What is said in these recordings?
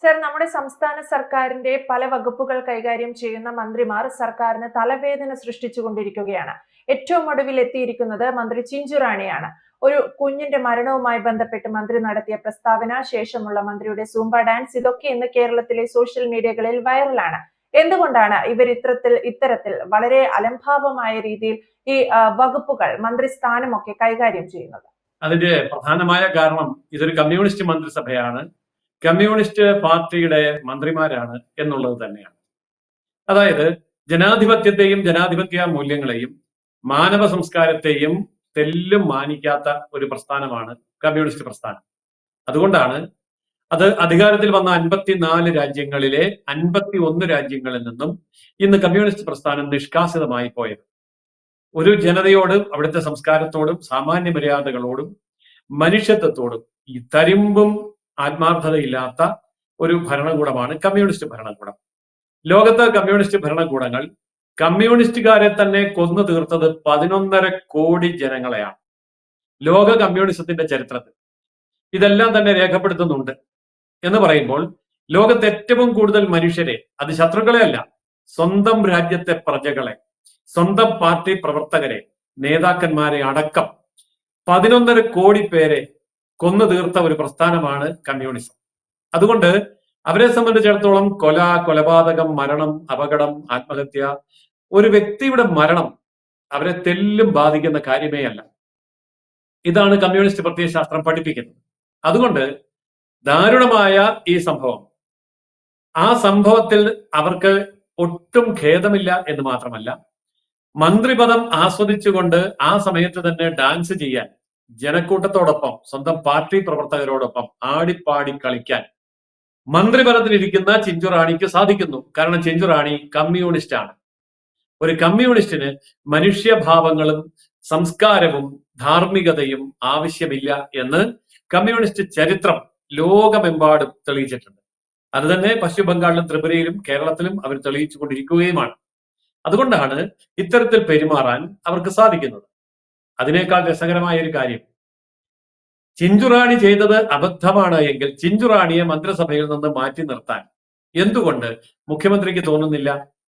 Sir, നമ്മുടെ സംസ്ഥാന സർക്കാരിന്റെ പല വകുപ്പുകൾ കൈകാര്യം ചെയ്യുന്ന മന്ത്രിമാർ സർക്കാരിന് തലവേദന സൃഷ്ടിച്ചുകൊണ്ടിരിക്കുകയാണ്. ഏറ്റവും ഒടുവിൽ എത്തിയിരിക്കുന്നത് മന്ത്രി ചിഞ്ചുറാണിയാണ്. ഒരു കുഞ്ഞിന്റെ മരണവുമായി ബന്ധപ്പെട്ട് മന്ത്രി നടത്തിയ പ്രസ്താവന, ശേഷമുള്ള മന്ത്രിയുടെ സൂംബ ഡാൻസ്, ഇതൊക്കെ ഇന്ന് കേരളത്തിലെ സോഷ്യൽ മീഡിയകളിൽ വൈറലാണ്. എന്തുകൊണ്ടാണ് ഇവർ ഇത്തരത്തിൽ വളരെ അലംഭാവമായ രീതിയിൽ ഈ വകുപ്പുകൾ, മന്ത്രിസ്ഥാനമൊക്കെ കൈകാര്യം ചെയ്യുന്നത്? അതിന്റെ പ്രധാനമായ കാരണം ഇതൊരു കമ്മ്യൂണിസ്റ്റ് മന്ത്രിസഭയാണ്, കമ്മ്യൂണിസ്റ്റ് പാർട്ടിയുടെ മന്ത്രിമാരാണ് എന്നുള്ളത് തന്നെയാണ്. അതായത് ജനാധിപത്യത്തെയും ജനാധിപത്യ മൂല്യങ്ങളെയും മാനവ സംസ്കാരത്തെയും തെല്ലും മാനിക്കാത്ത ഒരു പ്രസ്ഥാനമാണ് കമ്മ്യൂണിസ്റ്റ് പ്രസ്ഥാനം. അതുകൊണ്ടാണ് അത് അധികാരത്തിൽ വന്ന 54 രാജ്യങ്ങളിലെ 51 രാജ്യങ്ങളിൽ നിന്നും ഇന്ന് കമ്മ്യൂണിസ്റ്റ് പ്രസ്ഥാനം നിഷ്കാസിതമായി പോയത്. ഒരു ജനതയോടും അവിടുത്തെ സംസ്കാരത്തോടും സാമാന്യ മര്യാദകളോടും മനുഷ്യത്വത്തോടും ഈ തരിമ്പും ആത്മാർത്ഥതയില്ലാത്ത ഒരു ഭരണകൂടമാണ് കമ്മ്യൂണിസ്റ്റ് ഭരണകൂടം. ലോകത്തെ കമ്മ്യൂണിസ്റ്റ് ഭരണകൂടങ്ങൾ കമ്മ്യൂണിസ്റ്റുകാരെ തന്നെ കൊന്നു തീർത്തത് 11.5 കോടി ജനങ്ങളെയാണ്. ലോക കമ്മ്യൂണിസത്തിന്റെ ചരിത്രത്തിൽ ഇതെല്ലാം തന്നെ രേഖപ്പെടുത്തുന്നുണ്ട് എന്ന് പറയുമ്പോൾ ലോകത്ത് ഏറ്റവും കൂടുതൽ മനുഷ്യരെ, അത് ശത്രുക്കളെയല്ല, സ്വന്തം രാജ്യത്തെ പ്രജകളെ, സ്വന്തം പാർട്ടി പ്രവർത്തകരെ, നേതാക്കന്മാരെ അടക്കം 11.5 കോടി പേരെ കൊന്നു തീർത്ത ഒരു പ്രസ്ഥാനമാണ് കമ്മ്യൂണിസം. അതുകൊണ്ട് അവരെ സംബന്ധിച്ചിടത്തോളം കൊലപാതകം, മരണം, അപകടം, ആത്മഹത്യ, ഒരു വ്യക്തിയുടെ മരണം അവരെ തെല്ലും ബാധിക്കുന്ന കാര്യമേ അല്ല. ഇതാണ് കമ്മ്യൂണിസ്റ്റ് പ്രത്യയശാസ്ത്രം പഠിപ്പിക്കുന്നത്. അതുകൊണ്ട് ദാരുണമായ ഈ സംഭവം, ആ സംഭവത്തിൽ അവർക്ക് ഒട്ടും ഖേദമില്ല എന്ന് മാത്രമല്ല, മന്ത്രിപദം ആസ്വദിച്ചുകൊണ്ട് ആ സമയത്ത് തന്നെ ഡാൻസ് ചെയ്യാൻ, ജനക്കൂട്ടത്തോടൊപ്പം, സ്വന്തം പാർട്ടി പ്രവർത്തകരോടൊപ്പം ആടിപ്പാടി കളിക്കാൻ മന്ത്രിപദത്തിലിരിക്കുന്ന ചിഞ്ചുറാണിക്ക് സാധിക്കുന്നു. കാരണം ചിഞ്ചുറാണി കമ്മ്യൂണിസ്റ്റ് ആണ്. ഒരു കമ്മ്യൂണിസ്റ്റിന് മനുഷ്യഭാവങ്ങളും സംസ്കാരവും ധാർമ്മികതയും ആവശ്യമില്ല എന്ന് കമ്മ്യൂണിസ്റ്റ് ചരിത്രം ലോകമെമ്പാടും തെളിയിച്ചിട്ടുണ്ട്. അത് തന്നെ പശ്ചിമ ബംഗാളിലും ത്രിപുരയിലും കേരളത്തിലും അവർ തെളിയിച്ചു കൊണ്ടിരിക്കുകയുമാണ്. അതുകൊണ്ടാണ് ഇത്തരത്തിൽ പെരുമാറാൻ അവർക്ക് സാധിക്കുന്നത്. അതിനേക്കാൾ രസകരമായ ഒരു കാര്യം, ചിഞ്ചുറാണി ചെയ്തത് അബദ്ധമാണ് എങ്കിൽ ചിഞ്ചുറാണിയെ മന്ത്രിസഭയിൽ നിന്ന് മാറ്റി നിർത്താൻ എന്തുകൊണ്ട് മുഖ്യമന്ത്രിക്ക് തോന്നുന്നില്ല,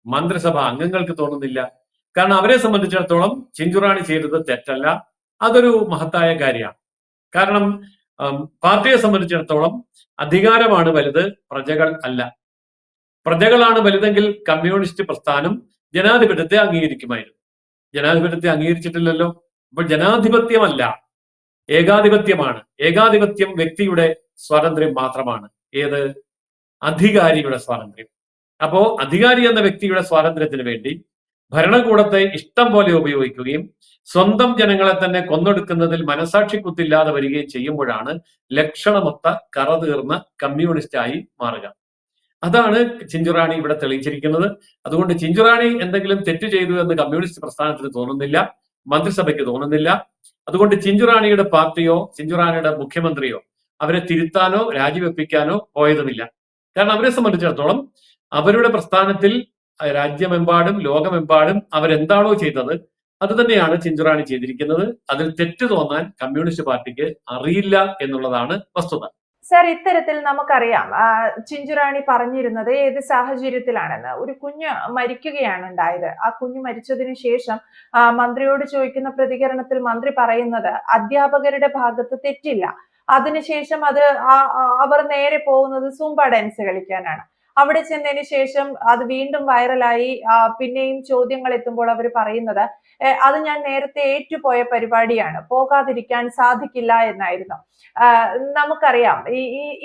മന്ത്രിസഭ അംഗങ്ങൾക്ക് തോന്നുന്നില്ല? കാരണം അവരെ സംബന്ധിച്ചിടത്തോളം ചിഞ്ചുറാണി ചെയ്തത് തെറ്റല്ല, അതൊരു മഹത്തായ കാര്യമാണ്. കാരണം പാർട്ടിയെ സംബന്ധിച്ചിടത്തോളം അധികാരമാണ് വലുത്, പ്രജകൾ അല്ല. പ്രജകളാണ് വലുതെങ്കിൽ കമ്മ്യൂണിസ്റ്റ് പ്രസ്ഥാനം ജനാധിപത്യത്തെ അംഗീകരിക്കുമായിരുന്നു. ജനാധിപത്യത്തെ അംഗീകരിച്ചിട്ടില്ലല്ലോ. അപ്പോൾ ജനാധിപത്യമല്ല, ഏകാധിപത്യമാണ്. ഏകാധിപത്യം വ്യക്തിയുടെ സ്വാതന്ത്ര്യം മാത്രമാണ്. ഏത്? അധികാരിയുടെ സ്വാതന്ത്ര്യം. അപ്പോ അധികാരി എന്ന വ്യക്തിയുടെ സ്വാതന്ത്ര്യത്തിന് വേണ്ടി ഭരണകൂടത്തെ ഇഷ്ടം പോലെ ഉപയോഗിക്കുകയും സ്വന്തം ജനങ്ങളെ തന്നെ കൊന്നൊടുക്കുന്നതിൽ മനസാക്ഷി കുത്തില്ലാതെ വരികയും ചെയ്യുമ്പോഴാണ് ലക്ഷണമൊത്ത കറതീർന്ന കമ്മ്യൂണിസ്റ്റായി മാറുക. അതാണ് ചിഞ്ചുറാണി ഇവിടെ തെളിയിച്ചിരിക്കുന്നത്. അതുകൊണ്ട് ചിഞ്ചുറാണി എന്തെങ്കിലും തെറ്റ് ചെയ്തു എന്ന് കമ്മ്യൂണിസ്റ്റ് പ്രസ്ഥാനത്തിന് തോന്നുന്നില്ല, മന്ത്രിസഭയ്ക്ക് തോന്നുന്നില്ല. അതുകൊണ്ട് ചിഞ്ചുറാണിയുടെ പാർട്ടിയോ ചിഞ്ചുറാണിയുടെ മുഖ്യമന്ത്രിയോ അവരെ തിരുത്താനോ രാജിവെപ്പിക്കാനോ പോയതുമില്ല. കാരണം അവരെ സംബന്ധിച്ചിടത്തോളം അവരുടെ പ്രസ്ഥാനത്തിൽ രാജ്യമെമ്പാടും ലോകമെമ്പാടും അവരെന്താണോ ചെയ്തത് അത് തന്നെയാണ് ചിഞ്ചുറാണി ചെയ്തിരിക്കുന്നത്. അതിൽ തെറ്റ് തോന്നാൻ കമ്മ്യൂണിസ്റ്റ് പാർട്ടിക്ക് അറിയില്ല എന്നുള്ളതാണ് വസ്തുത. സർ, ഇത്തരത്തിൽ നമുക്കറിയാം, ചിഞ്ചുറാണി പറഞ്ഞിരുന്നത് ഏത് സാഹചര്യത്തിലാണെന്ന്. ഒരു കുഞ്ഞ് മരിക്കുകയാണ് ഉണ്ടായത്. ആ കുഞ്ഞ് മരിച്ചതിന് ശേഷം മന്ത്രിയോട് ചോദിക്കുന്ന പ്രതികരണത്തിൽ മന്ത്രി പറയുന്നത് അധ്യാപകരുടെ ഭാഗത്ത് തെറ്റില്ല. അതിനുശേഷം അവർ നേരെ പോകുന്നത് സൂംബ ഡാൻസ് കളിക്കാനാണ്. അവിടെ ചെന്നതിന് ശേഷം അത് വീണ്ടും വൈറലായി. പിന്നെയും ചോദ്യങ്ങൾ എത്തുമ്പോൾ അവർ പറയുന്നത് അത് ഞാൻ നേരത്തെ ഏറ്റുപോയ പരിപാടിയാണ്, പോകാതിരിക്കാൻ സാധിക്കില്ല എന്നായിരുന്നു. നമുക്കറിയാം,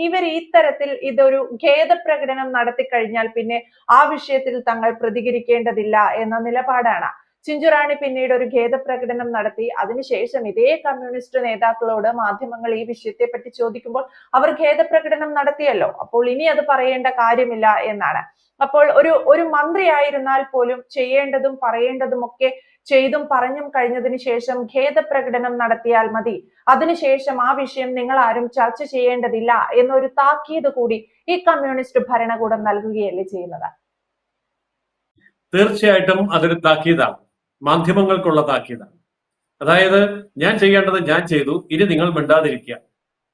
ഇവർ ഇത്തരത്തിൽ ഇതൊരു ഖേദപ്രകടനം നടത്തി കഴിഞ്ഞാൽ പിന്നെ ആ വിഷയത്തിൽ തങ്ങൾ പ്രതികരിക്കേണ്ടതില്ല എന്ന നിലപാടാണ്. ചിഞ്ചുറാണി പിന്നീട് ഒരു ഖേദപ്രകടനം നടത്തി. അതിനുശേഷം ഇതേ കമ്മ്യൂണിസ്റ്റ് നേതാക്കളോട് മാധ്യമങ്ങൾ ഈ വിഷയത്തെ പറ്റി ചോദിക്കുമ്പോൾ അവർ ഖേദപ്രകടനം നടത്തിയല്ലോ, അപ്പോൾ ഇനി അത് പറയേണ്ട കാര്യമില്ല എന്നാണ്. അപ്പോൾ ഒരു മന്ത്രി ആയിരുന്നാൽ പോലും ചെയ്യേണ്ടതും പറയേണ്ടതും ഒക്കെ ചെയ്തും പറഞ്ഞും കഴിഞ്ഞതിന് ശേഷം ഖേദപ്രകടനം നടത്തിയാൽ മതി, അതിനുശേഷം ആ വിഷയം നിങ്ങൾ ആരും ചർച്ച ചെയ്യേണ്ടതില്ല എന്നൊരു താക്കീത് കൂടി ഈ കമ്മ്യൂണിസ്റ്റ് ഭരണകൂടം നൽകുകയല്ലേ ചെയ്യുന്നത്? തീർച്ചയായിട്ടും അതൊരു താക്കീതാണ്, മാധ്യമങ്ങൾക്കുള്ള താക്കീതാണ്. അതായത് ഞാൻ ചെയ്യേണ്ടത് ഞാൻ ചെയ്തു, ഇനി നിങ്ങൾ മിണ്ടാതിരിക്കുക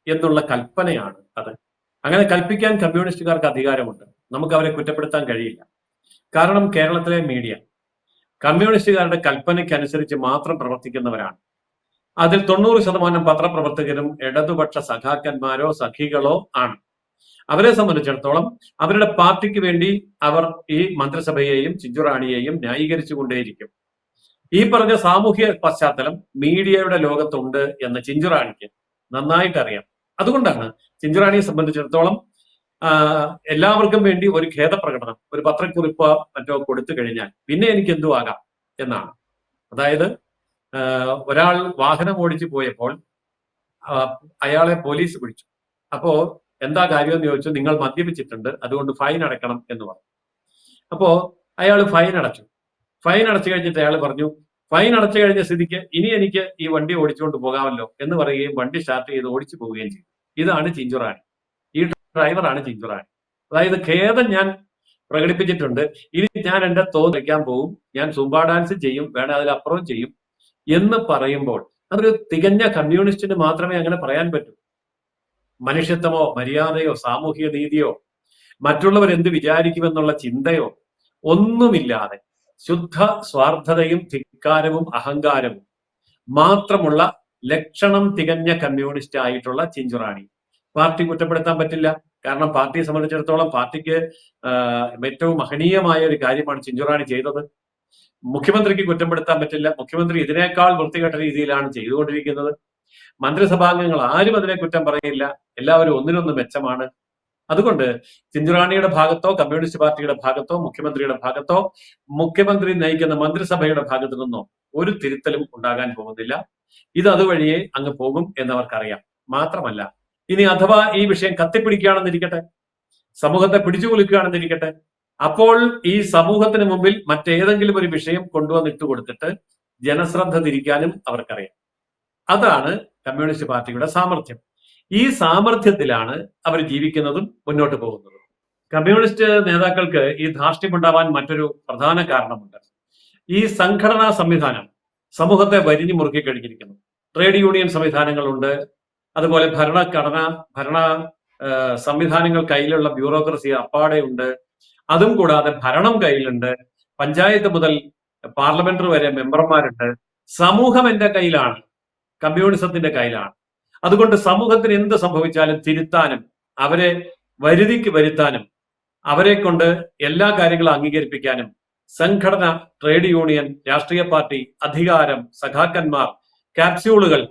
എന്നുള്ള കൽപ്പനയാണ് അത്. അങ്ങനെ കൽപ്പിക്കാൻ കമ്മ്യൂണിസ്റ്റുകാർക്ക് അധികാരമുണ്ട്. നമുക്ക് അവരെ കുറ്റപ്പെടുത്താൻ കഴിയില്ല. കാരണം കേരളത്തിലെ മീഡിയ കമ്മ്യൂണിസ്റ്റുകാരുടെ കൽപ്പനയ്ക്കനുസരിച്ച് മാത്രം പ്രവർത്തിക്കുന്നവരാണ്. അതിൽ 90% പത്രപ്രവർത്തകരും ഇടതുപക്ഷ സഖാക്കന്മാരോ സഖികളോ ആണ്. അവരെ സംബന്ധിച്ചിടത്തോളം അവരുടെ പാർട്ടിക്ക് വേണ്ടി അവർ ഈ മന്ത്രിസഭയെയും ചിഞ്ചുറാണിയെയും ന്യായീകരിച്ചുകൊണ്ടേയിരിക്കും. ഈ പറഞ്ഞ സാമൂഹ്യ പശ്ചാത്തലം മീഡിയയുടെ ലോകത്തുണ്ട് എന്ന് ചിഞ്ചുറാണിക്ക് നന്നായിട്ട് അറിയാം. അതുകൊണ്ടാണ് ചിഞ്ചുറാണിയെ സംബന്ധിച്ചിടത്തോളം എല്ലാവർക്കും വേണ്ടി ഒരു ഖേദപ്രകടനം, ഒരു പത്രക്കുറിപ്പ് മറ്റോ കൊടുത്തു കഴിഞ്ഞാൽ പിന്നെ എനിക്ക് എന്തു ആകാം എന്നാണ്. അതായത് ഒരാൾ വാഹനം ഓടിച്ചു പോയപ്പോൾ അയാളെ പോലീസ് പിടിച്ചു. അപ്പോ എന്താ കാര്യം എന്ന് ചോദിച്ചു. നിങ്ങൾ മദ്യപിച്ചിട്ടുണ്ട്, അതുകൊണ്ട് ഫൈൻ അടക്കണം എന്ന് പറഞ്ഞു. അപ്പോ അയാൾ ഫൈൻ അടച്ചു. ഫൈൻ അടച്ചു കഴിഞ്ഞിട്ട് അയാൾ പറഞ്ഞു, ഫൈൻ അടച്ചു കഴിഞ്ഞ സ്ഥിതിക്ക് ഇനി എനിക്ക് ഈ വണ്ടി ഓടിച്ചുകൊണ്ട് പോകാമല്ലോ എന്ന് പറയുകയും വണ്ടി സ്റ്റാർട്ട് ചെയ്ത് ഓടിച്ചു പോവുകയും ചെയ്തു. ഇതാണ് ചിഞ്ചുറാണി. ഈ ഡ്രൈവറാണ് ചിഞ്ചുറാണി. അതായത് ഖേദം ഞാൻ പ്രകടിപ്പിച്ചിട്ടുണ്ട്, ഇനി ഞാൻ എന്റെ തോത് വയ്ക്കാൻ പോകും, ഞാൻ സുംബ ഡാൻസ് ചെയ്യും, വേണം അതിലപ്പുറം ചെയ്യും എന്ന് പറയുമ്പോൾ അതൊരു തികഞ്ഞ കമ്മ്യൂണിസ്റ്റിന് മാത്രമേ അങ്ങനെ പറയാൻ പറ്റൂ. മനുഷ്യത്വമോ മര്യാദയോ സാമൂഹിക നീതിയോ മറ്റുള്ളവർ എന്ത് വിചാരിക്കുമെന്നുള്ള ചിന്തയോ ഒന്നുമില്ലാതെ ശുദ്ധ സ്വാർത്ഥതയും ധിക്കാരവും അഹങ്കാരവും മാത്രമുള്ള ലക്ഷണം തികഞ്ഞ കമ്മ്യൂണിസ്റ്റ് ആയിട്ടുള്ള ചിഞ്ചുറാണി പാർട്ടി കുറ്റപ്പെടുത്താൻ പറ്റില്ല. കാരണം പാർട്ടിയെ സംബന്ധിച്ചിടത്തോളം പാർട്ടിക്ക് ഏറ്റവും മഹനീയമായ ഒരു കാര്യമാണ് ചിഞ്ചുറാണി ചെയ്തത്. മുഖ്യമന്ത്രിക്ക് കുറ്റപ്പെടുത്താൻ പറ്റില്ല. മുഖ്യമന്ത്രി ഇതിനേക്കാൾ വൃത്തികെട്ട രീതിയിലാണ് ചെയ്തുകൊണ്ടിരിക്കുന്നത്. മന്ത്രിസഭാംഗങ്ങൾ ആരും അതിനെ കുറ്റം പറയില്ല. എല്ലാവരും ഒന്നിനൊന്ന് മെച്ചമാണ്. അതുകൊണ്ട് ചിഞ്ചുറാണിയുടെ ഭാഗത്തോ കമ്മ്യൂണിസ്റ്റ് പാർട്ടിയുടെ ഭാഗത്തോ മുഖ്യമന്ത്രിയുടെ ഭാഗത്തോ മുഖ്യമന്ത്രി നയിക്കുന്ന മന്ത്രിസഭയുടെ ഭാഗത്തു നിന്നോ ഒരു തിരുത്തലും ഉണ്ടാകാൻ പോകുന്നില്ല. ഇത് അതുവഴിയെ അങ്ങ് പോകും എന്നവർക്കറിയാം. മാത്രമല്ല, ഇനി അഥവാ ഈ വിഷയം കത്തിപ്പിടിക്കുകയാണെന്നിരിക്കട്ടെ, സമൂഹത്തെ പിടിച്ചുകുലുക്കുകയാണെന്നിരിക്കട്ടെ, അപ്പോൾ ഈ സമൂഹത്തിന് മുമ്പിൽ മറ്റേതെങ്കിലും ഒരു വിഷയം കൊണ്ടുവന്നിട്ട് കൊടുത്തിട്ട് ജനശ്രദ്ധ തിരിക്കാനും അവർക്കറിയാം. അതാണ് കമ്മ്യൂണിസ്റ്റ് പാർട്ടിയുടെ സാമർഥ്യം. ഈ സാമർഥ്യത്തിലാണ് അവർ ജീവിക്കുന്നതും മുന്നോട്ട് പോകുന്നതും. കമ്മ്യൂണിസ്റ്റ് നേതാക്കൾക്ക് ഈ ധാർഷ്ട്യമുണ്ടാവാൻ മറ്റൊരു പ്രധാന കാരണമുണ്ട്. ഈ സംഘടനാ സംവിധാനം സമൂഹത്തെ വരിഞ്ഞു മുറുക്കി കഴിഞ്ഞിരിക്കുന്നു. ട്രേഡ് യൂണിയൻ സംവിധാനങ്ങളുണ്ട്, അതുപോലെ ഭരണ സംവിധാനങ്ങൾ കയ്യിലുള്ള ബ്യൂറോക്രസി അപ്പാടെയുണ്ട്. അതും കൂടാതെ ഭരണം കയ്യിലുണ്ട്. പഞ്ചായത്ത് മുതൽ പാർലമെന്റ് വരെ മെമ്പർമാരുണ്ട്. സമൂഹം എന്റെ കയ്യിലാണ്, കമ്മ്യൂണിസത്തിന്റെ കയ്യിലാണ്. അതുകൊണ്ട് സമൂഹത്തിന് എന്ത് സംഭവിച്ചാലും തിരുത്താനും അവരെ വരുതിക്ക് വരുത്താനും അവരെ കൊണ്ട് എല്ലാ കാര്യങ്ങളും അംഗീകരിപ്പിക്കാനും സംഘടന, ട്രേഡ് യൂണിയൻ, രാഷ്ട്രീയ പാർട്ടി, അധികാരം, സഖാക്കന്മാർ, ക്യാപ്സ്യൂളുകൾ,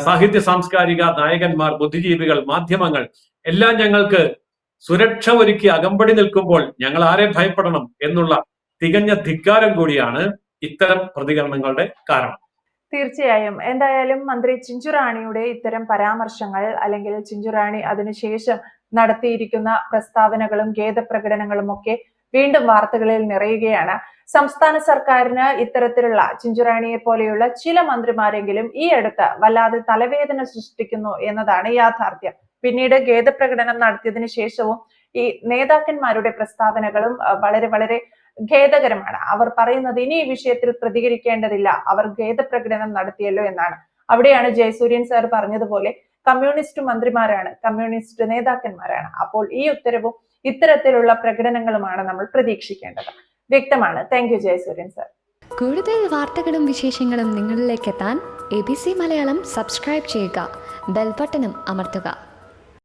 സാഹിത്യ സാംസ്കാരിക നായകന്മാർ, ബുദ്ധിജീവികൾ, മാധ്യമങ്ങൾ എല്ലാം ഞങ്ങൾക്ക് സുരക്ഷ ഒരുക്കി അകമ്പടി നിൽക്കുമ്പോൾ ഞങ്ങൾ ആരെ ഭയപ്പെടണം എന്നുള്ള തികഞ്ഞ ധിക്കാരം കൂടിയാണ് ഇത്തരം പ്രതികരണങ്ങളുടെ കാരണം. തീർച്ചയായും. എന്തായാലും മന്ത്രി ചിഞ്ചുറാണിയുടെ ഇത്തരം പരാമർശങ്ങൾ അല്ലെങ്കിൽ ചിഞ്ചുറാണി അതിനുശേഷം നടത്തിയിരിക്കുന്ന പ്രസ്താവനകളും ഖേദപ്രകടനങ്ങളും ഒക്കെ വീണ്ടും വാർത്തകളിൽ നിറയുകയാണ്. സംസ്ഥാന സർക്കാരിന് ഇത്തരത്തിലുള്ള ചിഞ്ചുറാണിയെ പോലെയുള്ള ചില മന്ത്രിമാരെങ്കിലും ഈ അടുത്ത് വല്ലാതെ തലവേദന സൃഷ്ടിക്കുന്നു എന്നതാണ് യാഥാർത്ഥ്യം. പിന്നീട് ഖേദപ്രകടനം നടത്തിയതിനു ശേഷവും ഈ നേതാക്കന്മാരുടെ പ്രസ്താവനകളും വളരെ വളരെ ഖേദകരമാണ്. അവർ പറയുന്നത് ഇനി ഈ വിഷയത്തിൽ പ്രതികരിക്കേണ്ടതില്ല, അവർ ഖേദപ്രകടനം നടത്തിയല്ലോ എന്നാണ്. അവിടെയാണ് ജയസൂര്യൻ സാർ പറഞ്ഞതുപോലെ കമ്മ്യൂണിസ്റ്റ് മന്ത്രിമാരാണ്, കമ്മ്യൂണിസ്റ്റ് നേതാക്കന്മാരാണ്. അപ്പോൾ ഈ ഉത്തരവും ഇത്തരത്തിലുള്ള പ്രകടനങ്ങളുമാണ് നമ്മൾ പ്രതീക്ഷിക്കേണ്ടത്. വ്യക്തമാണ്. Thank you Jayasuryan sir. കൂടുതൽ വാർത്തകളും വിശേഷങ്ങളും നിങ്ങളിലേക്ക് എത്താൻ ABC മലയാളം സബ്സ്ക്രൈബ് ചെയ്യുക, ബെൽ ബട്ടണും അമർത്തുക.